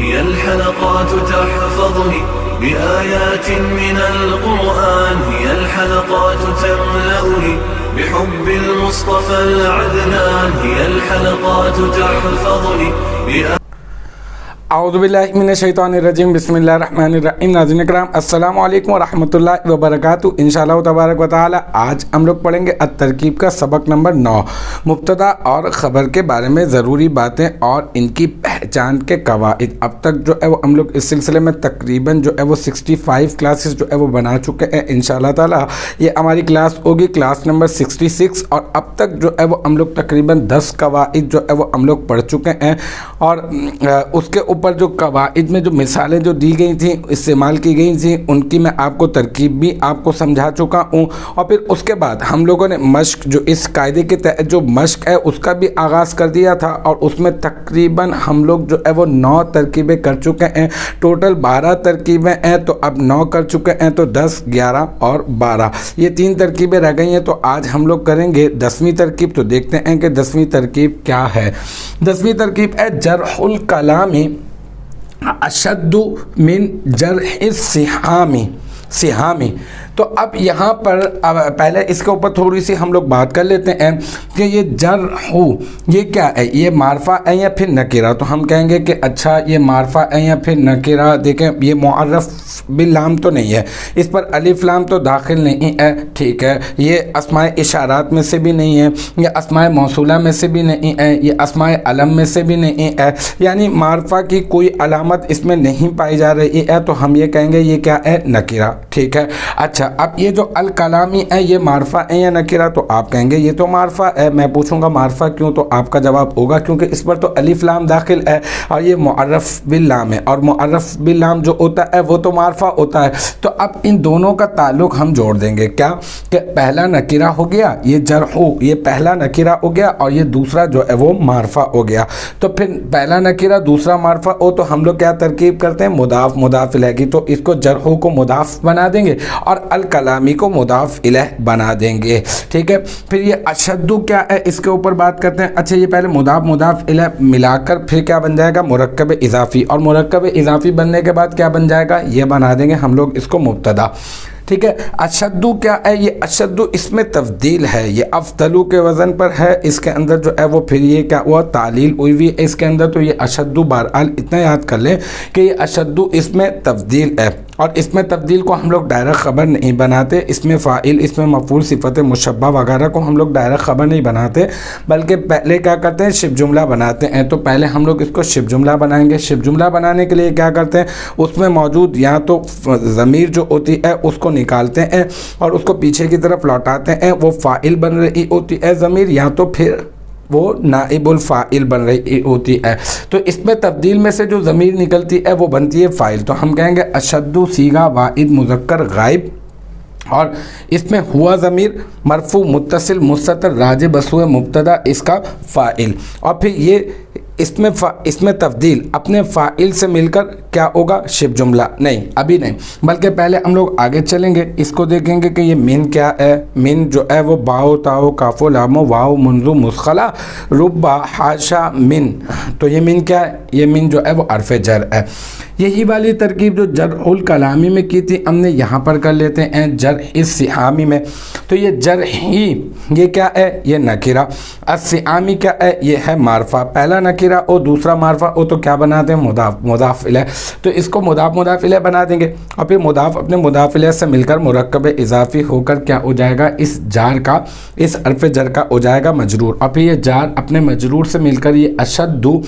हियल हलक़ात तहफ़ज़ुनी बिआयातिन मिनल क़ुरआन हियल हलक़ात तमलउनी बिहुब्बिल मुस्तफ़ल अदनान हियल हलक़ात तहफ़ज़ुनी। औज़ुबिल्लाहि मिनश्शैतानिर्रजीम बिस्मिल्लाहिर्रहमानिर्रहीम। नाज़रीन किराम अस्सलामु अलैकुम वरहमतुल्लाहि वबरकातुहू। इंशाअल्लाह तबारक व तआला आज हम लोग पढ़ेंगे तरकीब का सबक नंबर 9, मुब्तदा और ख़बर के बारे में ज़रूरी बातें और इनकी पहचान के कवाइद। अब तक जो है वो हम लोग इस सिलसिले में तकरीबन जो है वो 65 क्लासेस जो है वो बना चुके हैं। इंशाअल्लाह ताला ये हमारी क्लास होगी क्लास नंबर 66 और अब तक जो है वो हम लोग तकरीबन 10 कवाइद जो है वो हम लोग पढ़ चुके हैं। और उसके ऊपर जो कवाइद में जो मिसालें जो दी गई थी, इस्तेमाल की गई थी, उनकी मैं आपको तरकीब भी आपको समझा चुका हूँ। और फिर उसके बाद हम लोगों ने मश्क जो इस कायदे के तहत जो मश्क है उसका भी आगाज़ कर दिया था और उसमें तकरीबन हम लोग जो है वो 9 तरकीबें कर चुके हैं। टोटल 12 तरकीबें हैं, तो अब 9 कर चुके हैं, तो 10, 11 और 12 ये 3 तरकीबें रह गई हैं। तो आज हम लोग करेंगे 10वीं तरकीब। तो देखते हैं कि 10वीं तरकीब क्या है। 10वीं तरकीब है जरहुल कलामी अशद्दु मिन जरहिस सिहामी। तो अब यहाँ पर अब पहले इसके ऊपर थोड़ी सी हम लोग बात कर लेते हैं कि ये जरहु ये क्या है, ये मारफा है या फिर नकीरा। तो हम कहेंगे कि अच्छा ये मारफा है या फिर नकीरा। देखें ये मुअर्रफ बिल लाम तो नहीं है, इस पर अलिफ लाम तो दाखिल नहीं है, ठीक है। ये अस्माए इशारात में से भी नहीं है, ये अस्माए मौसूला में से भी नहीं है, ये अस्माए अलम में से भी नहीं है, यानी मारफा की कोई अलामत इसमें नहीं पाई जा रही है। तो हम ये कहेंगे ये क्या है, नकीरा, ठीक है। अच्छा अब ये जो अल कलामी है ये मारफा है या नकीरा। तो आप कहेंगे ये तो मारफा है। मैं पूछूंगा मारफा क्यों, तो आपका जवाब होगा क्योंकि इस पर तो अलिफ लाम दाखिल है और ये मुअर्रफ बिल लाम है और मुअर्रफ बिल लाम जो होता है वो तो मारफा होता है। तो अब इन दोनों का ताल्लुक हम जोड़ देंगे क्या कि पहला नकीरा हो गया ये जरहु, ये पहला नकीरा हो गया और ये दूसरा जो है वो मारफा हो गया। तो फिर पहला नकीरा दूसरा मारफा हो तो हम लोग क्या तरकीब करते हैं, मुदाफ मुदाफ इलैह। तो इसको जरहु को मुदाफ बना देंगे और अल कलामी को मुदाफ इलैह बना देंगे, ठीक है। फिर ये अशद्दु क्या है, इसके ऊपर बात करते हैं। अच्छा ये पहले मुदाफ मुदाफ इलैह मिलाकर फिर क्या बन जाएगा, मुरक्कब इजाफी, और मुरक्कब इजाफी बनने के बाद क्या बन जाएगा, ये बना देंगे हम लोग इसको मुब्तदा, ठीक है। अशद्दु क्या है, ये अशद्दु इसमें तब्दील है, ये अफदलु के वज़न पर है। इसके अंदर जो है वो फिर ये क्या हुआ, तालील हुई हुई है इसके अंदर। तो ये अशद्दु बहरहाल इतना याद कर लें कि ये अशद्दु इसमें तब्दील है और इसमें तब्दील को हम लोग डायरेक्ट ख़बर नहीं बनाते। इसमें फ़ाइल, इसमें मफ़ूल, सिफ़त मुशब्बा वगैरह को हम लोग डायरेक्ट ख़बर नहीं बनाते, बल्कि पहले क्या करते हैं, शिब जुमला बनाते हैं। तो पहले हम लोग इसको शिब जुमला बनाएंगे। शिब जुमला बनाने के लिए क्या करते हैं, उसमें मौजूद या तो ज़मीर जो होती है उसको निकालते हैं और उसको पीछे की तरफ लौटाते हैं, वो फ़ाइल बन रही होती है ज़मीर, या तो फिर वो नाइबुल फ़ाइल बन रही होती है। तो इसमें तब्दील में से जो ज़मीर निकलती है वो बनती है फ़ाइल। तो हम कहेंगे अशद्दु सीगा वाहिद मुज़क्कर गायब, और इसमें हुआ ज़मीर मरफू मुत्तसिल मुस्ततर राज बसुए मुब्तदा इसका फ़ाइल। और फिर ये इसमें तब्दील अपने फ़ाइल से मिलकर क्या होगा, शिब जुमला। नहीं अभी नहीं, बल्कि पहले हम लोग आगे चलेंगे, इसको देखेंगे कि ये मिन क्या है। मिन जो है वो बाओ ताओ काफ़ो लामो वाओ मुंजू मुस्खला रुब्बा हाशा मिन। तो ये मिन क्या है, ये मिन जो है वो अर्फ़ जर है। यही वाली तरकीब जो जरहुल कलामी में की थी हमने यहाँ पर कर लेते हैं जरहिस सिहामी में। तो ये जरही ये क्या है, ये नकीरा। अस्सिहामी क्या है, ये है मारफा। पहला नकीरा और दूसरा मारफा हो तो क्या बनाते हैं, मुदाफ मुदाफ इलैह। तो इसको मुदाफ मुदाफ इलैह बना देंगे और फिर मुदाफ अपने मुदाफ इलैह से मिलकर मुरक्कब इजाफी होकर क्या हो जाएगा, इस जार का, इस अर्फ़ जर का हो जाएगा मजरूर। और फिर ये जार अपने मजरूर से मिलकर ये अशद्दु,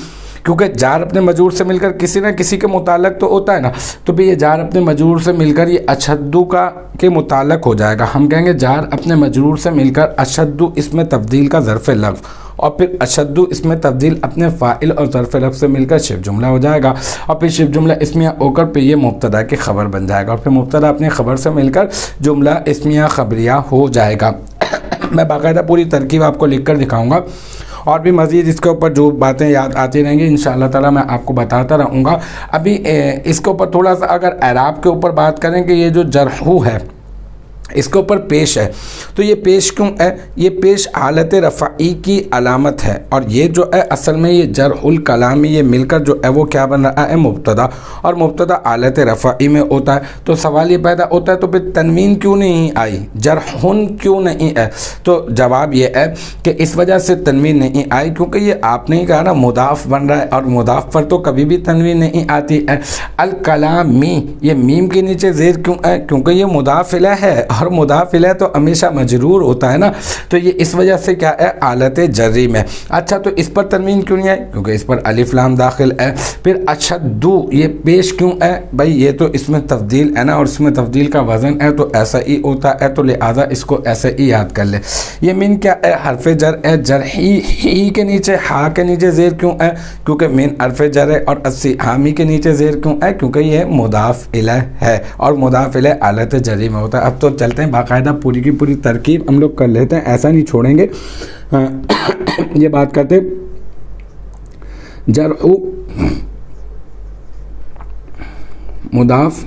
क्योंकि जार अपने मजरूर से मिलकर किसी न किसी के मुताल्लिक़ तो होता है ना, तो फिर ये जार अपने मजरूर से मिलकर ये अशद्दु का के मुताल्लिक़ हो जाएगा। हम कहेंगे जार अपने मजरूर से मिलकर अशद्दु इसमें तब्दील का ज़र्फ़ लफ्ज़, और फिर अशद्दु इसमें तब्दील अपने फ़ाइल और ज़र्फ़ लफ्ज़ से मिलकर शिब जुमला हो जाएगा। और फिर शिब जुमला इस्मिया होकर फिर ये मुब्तदा की ख़बर बन जाएगा और फिर मुब्तदा अपनी ख़बर से मिलकर जुमला इस्मिया ख़बरिया हो जाएगा। मैं बाकायदा पूरी तरकीब आपको लिख कर दिखाऊँगा और भी मज़ीद इसके ऊपर जो बातें याद आती रहेंगी इंशाअल्लाह ताला मैं आपको बताता रहूँगा। अभी इसके ऊपर थोड़ा सा अगर एराब के ऊपर बात करें कि ये जो जरहू है इसके ऊपर पेश है। तो ये पेश क्यों है? ये पेश हालत रफ़ाई की अलामत है, और ये जो है असल में ये जरहुल कलामी ये मिलकर जो है वो क्या बन रहा है? मुब्तदा, और मुब्तदा हालत रफ़ाई में होता है। तो सवाल ये पैदा होता है तो फिर तनवीन क्यों नहीं आई, जरहुन क्यों नहीं है? तो जवाब ये है कि इस वजह से तनवीन नहीं आई क्योंकि ये आपने ही कहा ना मुदाफ़ बन रहा है, और मुदाफ़ पर तो कभी भी तनवीन नहीं आती है। अल कलामी, ये मीम के नीचे ज़ेर क्यों है? क्योंकि ये मुदाफ़ इलैह है, और मुदाफ़ इलैह तो हमेशा मजरूर होता है ना, तो ये इस वजह से क्या है? आलत जर्री में। अच्छा, तो इस पर तनवीन क्यों नहीं आई? क्योंकि इस पर अलिफ लाम दाखिल है। फिर अशद्दु, ये पेश क्यों है? भाई ये तो इसमें तब्दील है ना, और इसमें तब्दील का वज़न है तो ऐसा ही होता है, तो लिहाजा इसको ऐसे ही याद कर ले। ये मिन क्या है? हरफ जर है, जरही ही के नीचे हा के नीचे ज़ेर क्यों है? क्योंकि मिन हरफ जर है, और अस्सी हामी के नीचे ज़ेर क्यों है? क्योंकि ये मुदाफ़ इलैह है, और मुदाफ़ इलैह आलत जर्री में होता है। अब तो चलते हैं बाकायदा पूरी की पूरी तरकीब हम लोग कर लेते हैं, ऐसा नहीं छोड़ेंगे। ये बात करते जरहु मुदाफ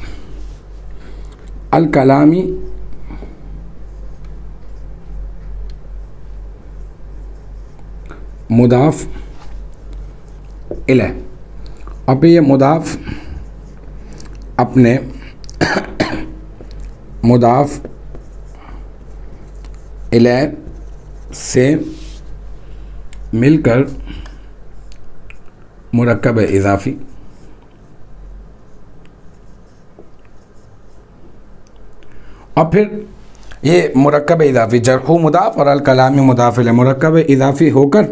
अल कलामी मुदाफ इलैह, अब ये मुदाफ अपने मुदाफ इलैह से मिलकर मुरक्कब इज़ाफ़ी, और फिर ये मुरक्कब इज़ाफ़ी जरहु मुदाफ़ और अल कलामी मुदाफ़ इलैह मुरक्कब इज़ाफ़ी होकर,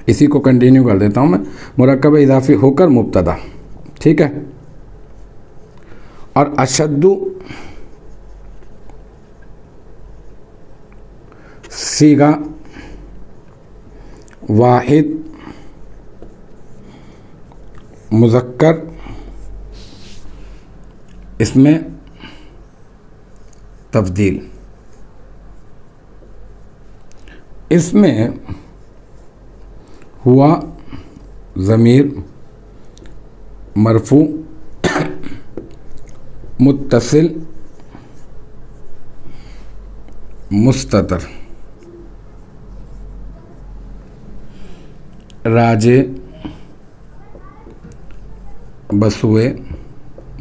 इसी को कंटिन्यू कर देता हूँ मैं, मुरक्कब इज़ाफ़ी होकर मुब्तदा, ठीक है। और अशद्दु सीगा वाहिद मुज़क्कर, इसमें तब्दील, इसमें हुआ ज़मीर मरफू मुत्तसिल मुस्ततर राजे बसुए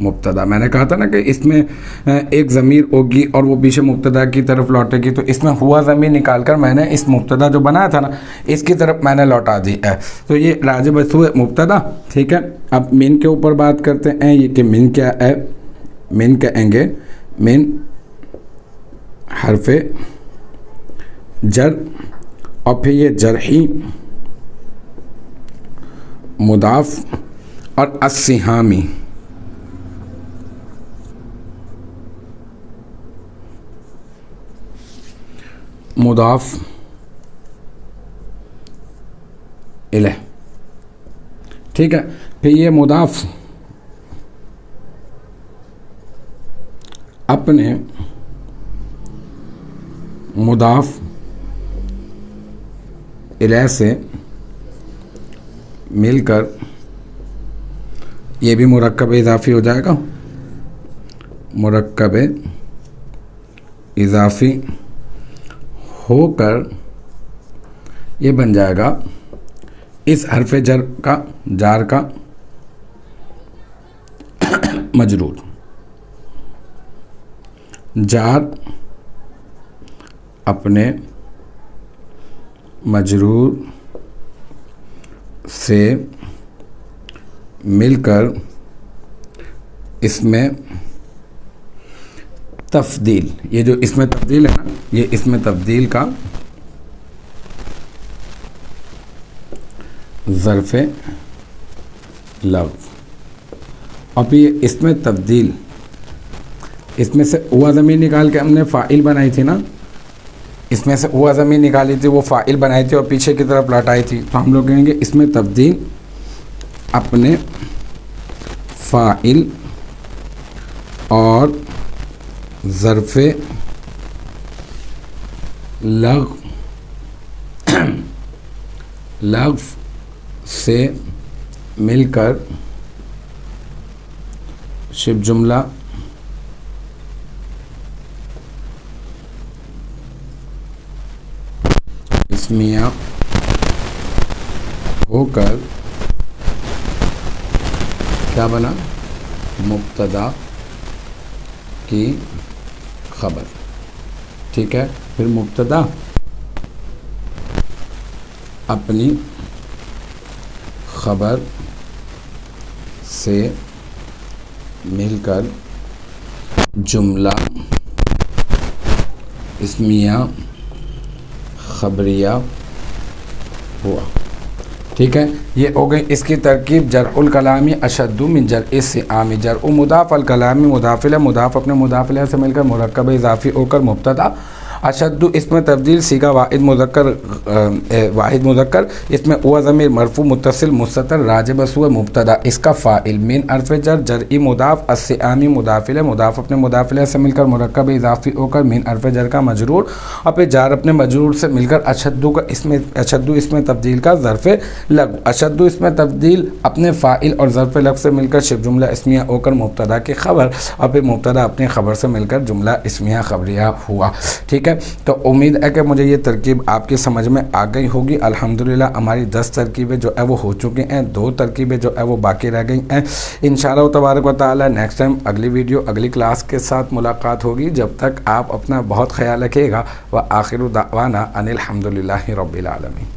मुब्तदा। मैंने कहा था ना कि इसमें एक ज़मीर होगी और वो पीछे मुब्तदा की तरफ लौटेगी, तो इसमें हुआ ज़मीर निकाल कर मैंने इस मुब्तदा जो बनाया था ना इसकी तरफ मैंने लौटा दी है। तो ये राजे बसुए मुब्तदा, ठीक है। अब मिन के ऊपर बात करते हैं, ये कि मिन क्या है? मिन कहेंगे मिन हरफे जर, और फिर ये जरही मुदाफ, और अस्सिहामी मुदाफ इलैह, ठीक है। फिर ये मुदाफ अपने मुदाफ इलैह से मिलकर ये भी मुरक्कब इज़ाफ़ी हो जाएगा, मुरक्कब इज़ाफ़ी होकर ये बन जाएगा इस हरफ जर का जार का मजरूर, जार अपने मजरूर से मिलकर इसमें तफ़दील, ये जो इसमें तब्दील है ना, ये इसमें तब्दील का ज़र्फ़े लफ्ज़, अब ये इसमें तब्दील, इसमें से हुआ ज़मीर निकाल के हमने फ़ाइल बनाई थी ना, इसमें से हुआ ज़मीर निकाली थी, वो फ़ाइल बनाई थी और पीछे की तरफ लौटाई थी, तो हम लोग कहेंगे इसमें तब्दील अपने फ़ाइल और ज़र्फ़े लग़्व से मिलकर शिब जुमला इस्मिया होकर क्या बना, मुब्तदा की खबर। ठीक है, फिर मुब्तदा अपनी खबर से मिलकर जुमला इस्मिया खबरिया हुआ। ठीक है, ये हो गई इसकी तरकीब। जरउल कलामी अशद्दु मिन जरइ सिआमी। जरउ मुदाफ़, अल कलामी मुदाफ़िल, मुदाफ़ अपने मुदाफ़िल से मिलकर मुरक्कब इज़ाफ़ी होकर मुब्तदा। अशद्दु इसमें तब्दील सीगा वाहिद मुज़क्कर इसमें हुआ ज़मीर मरफू मुत्तसिल मुस्ततर राजिब हुआ मुब्तदा। इसका फ़ाइल मिन हर्फ़ जर, जरई मुदाफ़, अस्सिआमी मुदाफ़िल, मुदाफ़ अपने मुदाफ़िल से मिलकर मुरक्कब इज़ाफ़ी होकर मिन हर्फ़ जर का मजरूर और फिर जार अपने मजरूर से मिलकर अशद्दु इसमें तब्दील का ज़र्फ़ लग। अशद्दु इसमें तब्दील अपने फ़ाइल और ज़र्फ़ लग से मिलकर शिब जुमला इस्मिया होकर मुब्तदा की खबर और फिर मुब्तदा अपनी खबर से मिलकर जुमला इस्मिया खबरिया हुआ। ठीक है, तो उम्मीद है कि मुझे ये तरकीब आपकी समझ में आ गई होगी। अल्हम्दुलिल्लाह हमारी 10 तरकीबें जो है वो हो चुकी हैं, 2 तरकीबें जो है वो बाकी रह गई हैं। इंशाअल्लाह तबारक व तआला नेक्स्ट टाइम अगली वीडियो अगली क्लास के साथ मुलाकात होगी। जब तक आप अपना बहुत ख्याल रखिएगा। व आखिरु दावाना अनिल हम्दुलिल्लाहि रब्बिल आलमीन।